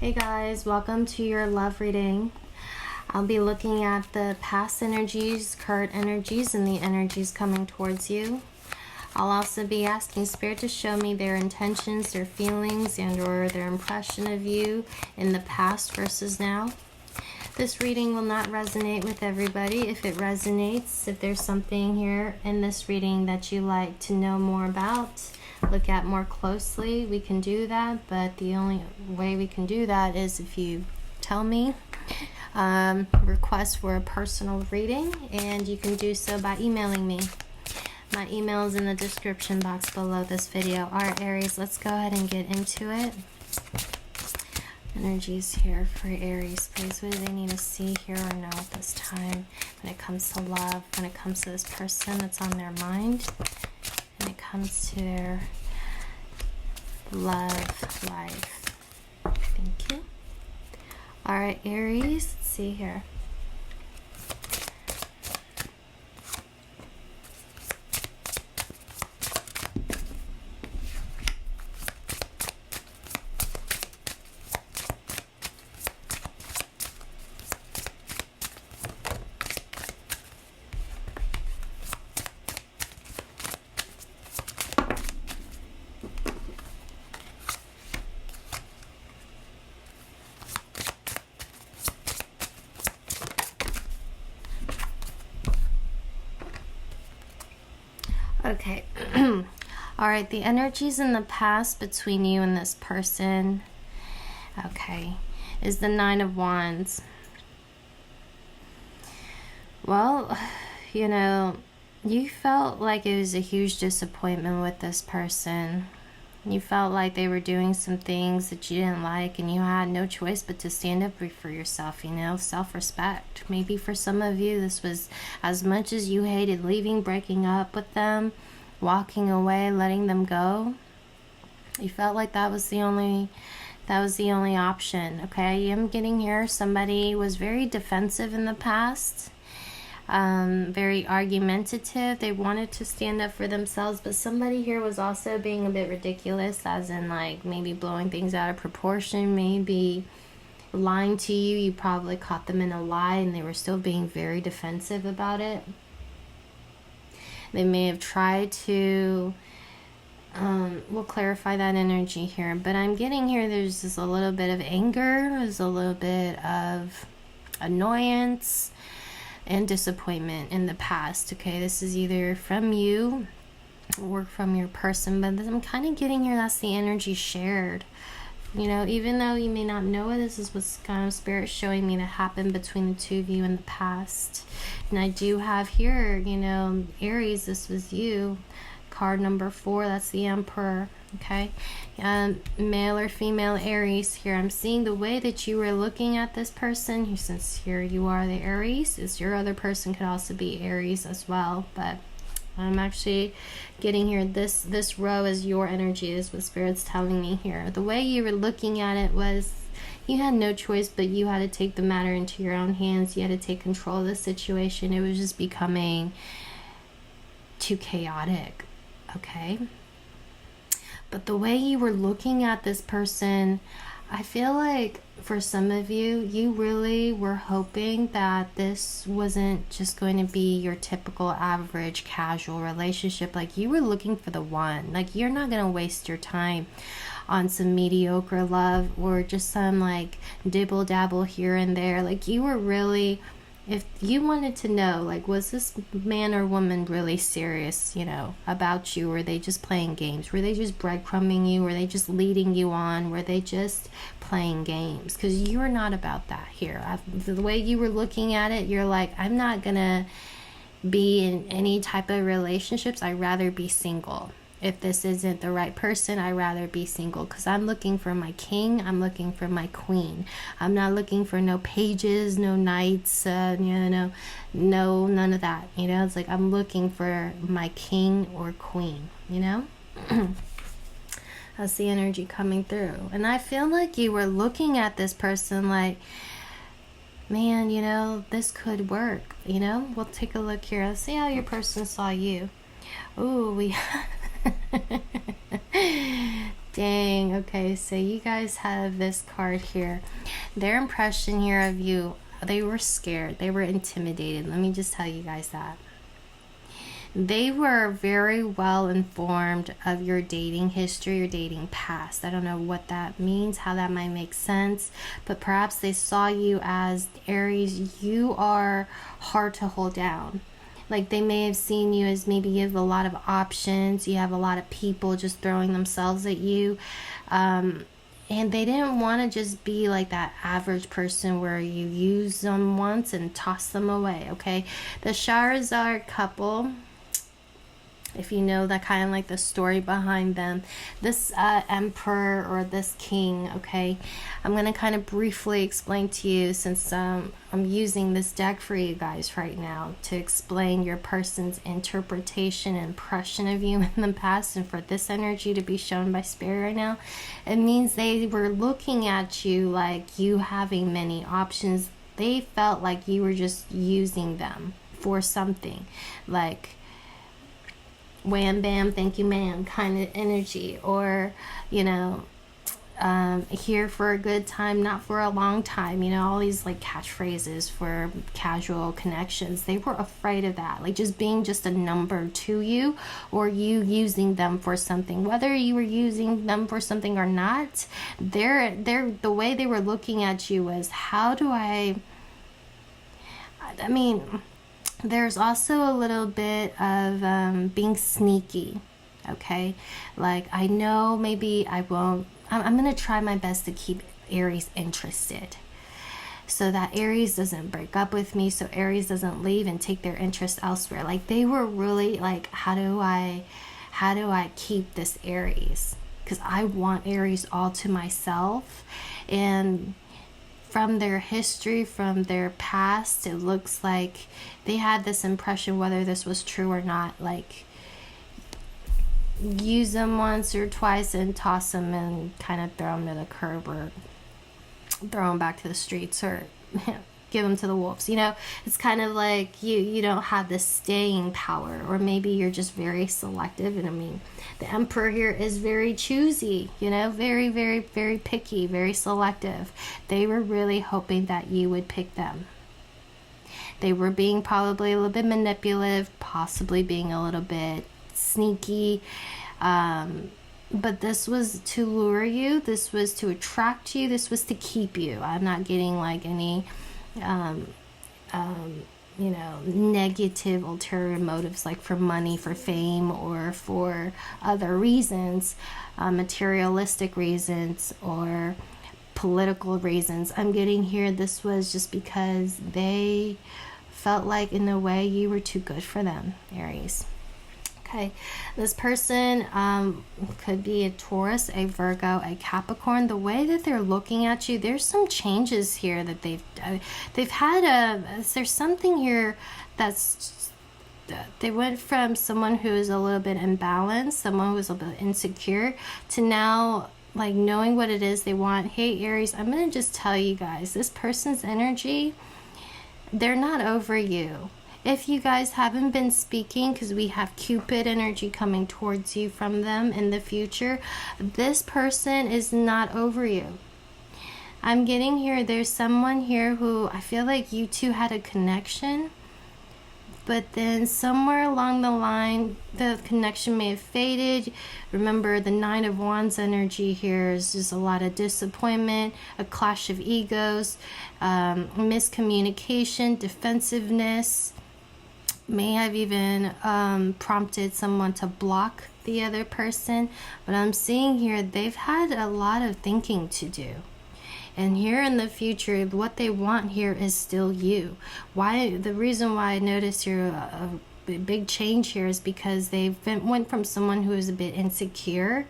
Hey guys, welcome to your love reading. I'll be looking at the past energies, current energies, and the energies coming towards you. I'll also be asking Spirit to show me their intentions, their feelings, and or their impression of you in the past versus now. This reading will not resonate with everybody. If it resonates, if there's something here in this reading that you like to know more about, look at more closely, we can do that, but the only way we can do that is if you tell me. Request for a personal reading, and you can do so by emailing me. My email is in the description box below this video. Alright, Aries, let's go ahead and get into it. Energies here for Aries, please. What do they need to see, hear, or know at this time when it comes to love, when it comes to this person that's on their mind, when it comes to their love life? Thank you. Alright, Aries, let's see here. Okay. All right, the energies in the past between you and this person, okay, is the Nine of Wands. Well, you know, you felt like it was a huge disappointment with this person. You felt like they were doing some things that you didn't like, and you had no choice but to stand up for yourself, you know, self-respect. Maybe for some of you, this was as much as you hated leaving, breaking up with them, walking away, letting them go. You felt like that was the only option. Okay, I'm getting here. Somebody was very defensive in the past. Very argumentative. They wanted to stand up for themselves, but somebody here was also being a bit ridiculous, as in like maybe blowing things out of proportion, maybe lying to you. You probably caught them in a lie and they were still being very defensive about it. They may have tried to we'll clarify that energy here, but I'm getting here there's just a little bit of anger, there's a little bit of annoyance and disappointment in the past. Okay, this is either from you or from your person, but I'm kind of getting here that's the energy shared. You know, even though you may not know it, this is what's kind of Spirit showing me that happened between the two of you in the past. And I do have here, you know, Aries, this was you. Card number 4, that's the Emperor. Okay, male or female Aries here. I'm seeing the way that you were looking at this person. Since here you are the Aries, is your other person could also be Aries as well, but I'm actually getting here this row is your energy, is what Spirit's telling me here. The way you were looking at it was you had no choice, but you had to take the matter into your own hands. You had to take control of the situation. It was just becoming too chaotic. Okay, but the way you were looking at this person, I feel like for some of you, you really were hoping that this wasn't just going to be your typical average casual relationship. Like you were looking for the one. Like you're not going to waste your time on some mediocre love or just some like dibble dabble here and there. Like you were really, if you wanted to know, like, was this man or woman really serious, you know, about you? Were they just playing games? Were they just breadcrumbing you? Were they just leading you on? Were they just playing games? Because you're not about that here. The way you were looking at it, you're like, I'm not gonna be in any type of relationships. I'd rather be single. If this isn't the right person, I'd rather be single, because I'm looking for my king, I'm looking for my queen. I'm not looking for no pages, no knights, you know, no, none of that. You know, it's like I'm looking for my king or queen, you know? That's the energy coming through. And I feel like you were looking at this person like, man, you know, this could work, you know? We'll take a look here. Let's see how your person saw you. Ooh, we Dang. Okay, so you guys have this card here. Their impression here of you, they were scared. They were intimidated. Let me just tell you guys that. They were very well informed of your dating history, your dating past. I don't know what that means, how that might make sense, but perhaps they saw you as Aries. You are hard to hold down. Like they may have seen you as maybe you have a lot of options, you have a lot of people just throwing themselves at you. And they didn't want to just be like that average person where you use them once and toss them away, okay? The Charizard couple, if you know that kind of like the story behind them, this emperor or this king, okay, I'm going to kind of briefly explain to you, since I'm using this deck for you guys right now to explain your person's interpretation and impression of you in the past, and for this energy to be shown by spirit right now. It means they were looking at you like you having many options. They felt like you were just using them for something, like wham bam thank you ma'am kind of energy, or you know, here for a good time, not for a long time, you know, all these like catchphrases for casual connections. They were afraid of that, like just being just a number to you, or you using them for something. Whether you were using them for something or not, they're the way they were looking at you was, how do I mean, there's also a little bit of being sneaky, okay? Like, I know maybe I won't, I'm going to try my best to keep Aries interested, so that Aries doesn't break up with me, so Aries doesn't leave and take their interest elsewhere. Like, they were really like, how do I keep this Aries? Because I want Aries all to myself. And from their history, from their past, it looks like they had this impression, whether this was true or not, like use them once or twice and toss them and kind of throw them to the curb, or throw them back to the streets, or give them to the wolves. You know, it's kind of like you don't have the staying power, or maybe you're just very selective. And I mean, the emperor here is very choosy, you know, very, very, very picky, very selective. They were really hoping that you would pick them. They were being probably a little bit manipulative, possibly being a little bit sneaky, but this was to lure you, this was to attract you, this was to keep you. I'm not getting like any you know, negative ulterior motives, like for money, for fame, or for other reasons, materialistic reasons or political reasons. I'm getting here, this was just because they felt like in a way you were too good for them, Aries. Okay, this person could be a Taurus, a Virgo, a Capricorn. The way that they're looking at you, there's some changes here that they've had. There's something here that's, they went from someone who is a little bit imbalanced, someone who is a little bit insecure, to now like knowing what it is they want. Hey Aries, I'm gonna just tell you guys, this person's energy, they're not over you. If you guys haven't been speaking, because we have Cupid energy coming towards you from them in the future, this person is not over you. I'm getting here, there's someone here who I feel like you two had a connection, but then somewhere along the line, the connection may have faded. Remember, the Nine of Wands energy here is just a lot of disappointment, a clash of egos, miscommunication, defensiveness. May have even prompted someone to block the other person. But I'm seeing here, they've had a lot of thinking to do. And here in the future, what they want here is still you. Why? The reason why I notice here a big change here is because they went from someone who is a bit insecure,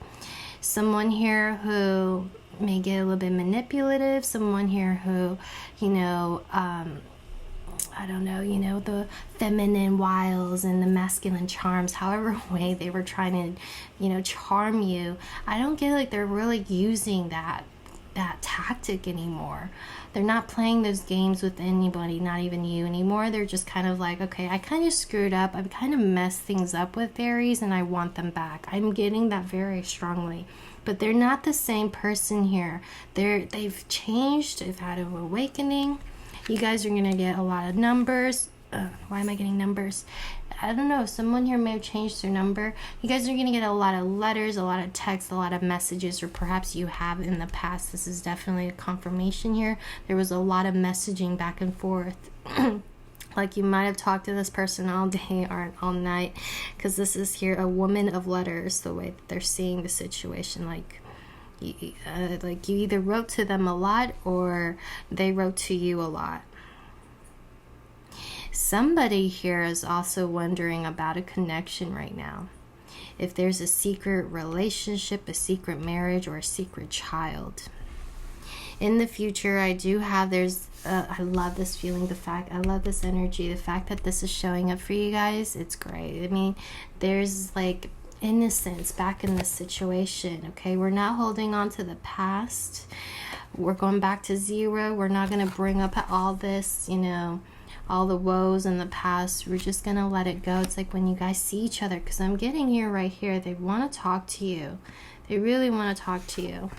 someone here who may get a little bit manipulative, someone here who, you know, I don't know, you know, the feminine wiles and the masculine charms, however way they were trying to, you know, charm you. I don't get like they're really using that tactic anymore. They're not playing those games with anybody, not even you anymore. They're just kind of like, okay, I kind of screwed up. I've kind of messed things up with Aries and I want them back. I'm getting that very strongly. but they're not the same person here. They've changed. They've had an awakening. You guys are going to get a lot of numbers. Why am I getting numbers? I don't know. Someone here may have changed their number. You guys are going to get a lot of letters, a lot of texts, a lot of messages, or perhaps you have in the past. This is definitely a confirmation here. There was a lot of messaging back and forth. Like you might have talked to this person all day or all night, because this is here a woman of letters, the way that they're seeing the situation. Like you either wrote to them a lot or they wrote to you a lot. Somebody here is also wondering about a connection right now. If there's a secret relationship, a secret marriage, or a secret child. In the future, I do have, I love this feeling, I love this energy, the fact that this is showing up for you guys, it's great. I mean, there's like innocence back in this situation, okay? We're not holding on to the past. We're going back to zero. We're not going to bring up all this, you know, all the woes in the past. We're just going to let it go. It's like when you guys see each other, because I'm getting here right here, they want to talk to you. They really want to talk to you.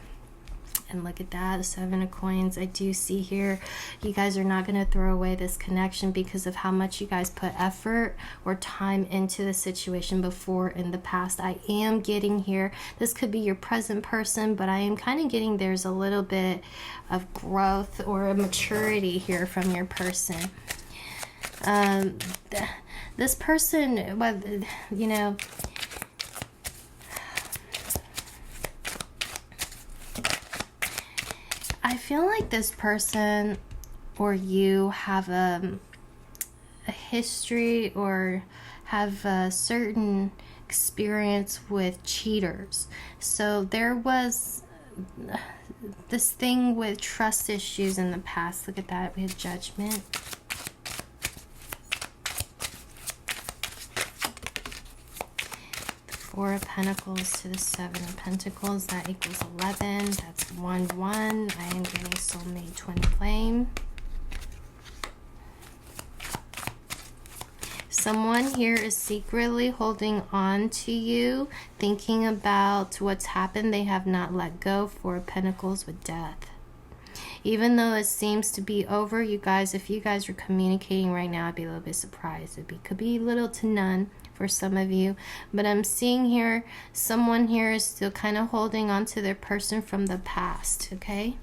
And look at that, the 7 of coins. I do see here, you guys are not going to throw away this connection because of how much you guys put effort or time into the situation before in the past. I am getting here, this could be your present person, but I am kind of getting there's a little bit of growth or a maturity here from your person. This person, well, you know, I feel like this person or you have a history or have a certain experience with cheaters. So there was this thing with trust issues in the past. Look at that, we have Judgment. Four of Pentacles to the 7 of Pentacles, that equals 11. That's 1-1. I am getting soulmate twin flame. Someone here is secretly holding on to you, thinking about what's happened. They have not let go. 4 of Pentacles with Death. Even though it seems to be over, you guys, if you guys are communicating right now, I'd be a little bit surprised. Could be little to none for some of you, but I'm seeing here someone here is still kind of holding on to their person from the past, okay?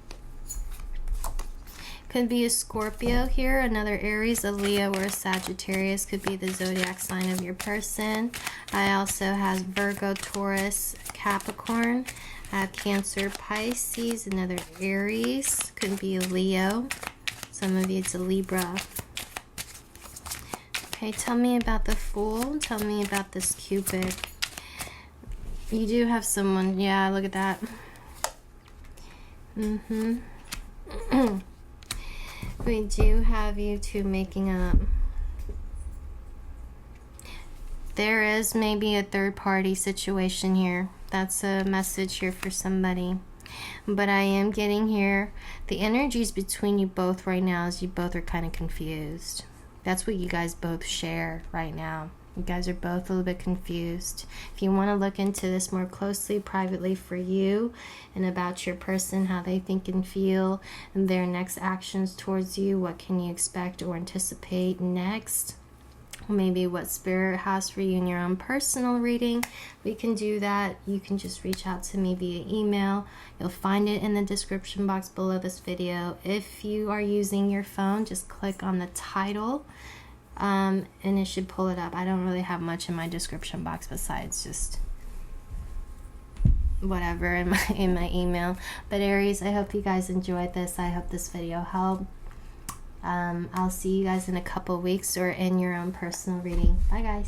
Could be a Scorpio here, another Aries, a Leo, or a Sagittarius. Could be the zodiac sign of your person. I also have Virgo, Taurus, Capricorn. I have Cancer, Pisces, another Aries. Could be a Leo. Some of you it's a Libra. Okay, tell me about the Fool. Tell me about this Cupid. You do have someone. Yeah, look at that. We do have you two making up. There is maybe a third-party situation here. That's a message here for somebody. But I am getting here, the energies between you both right now is you both are kind of confused. That's what you guys both share right now. You guys are both a little bit confused. If you want to look into this more closely, privately for you, and about your person, how they think and feel, and their next actions towards you, what can you expect or anticipate next? Maybe what Spirit has for you in your own personal reading, we can do that. You can just reach out to me via email. You'll find it in the description box below this video. If you are using your phone, just click on the title and it should pull it up. I don't really have much in my description box besides just whatever in my email. But Aries, I hope you guys enjoyed this. I hope this video helped. I'll see you guys in a couple weeks or in your own personal reading. Bye guys.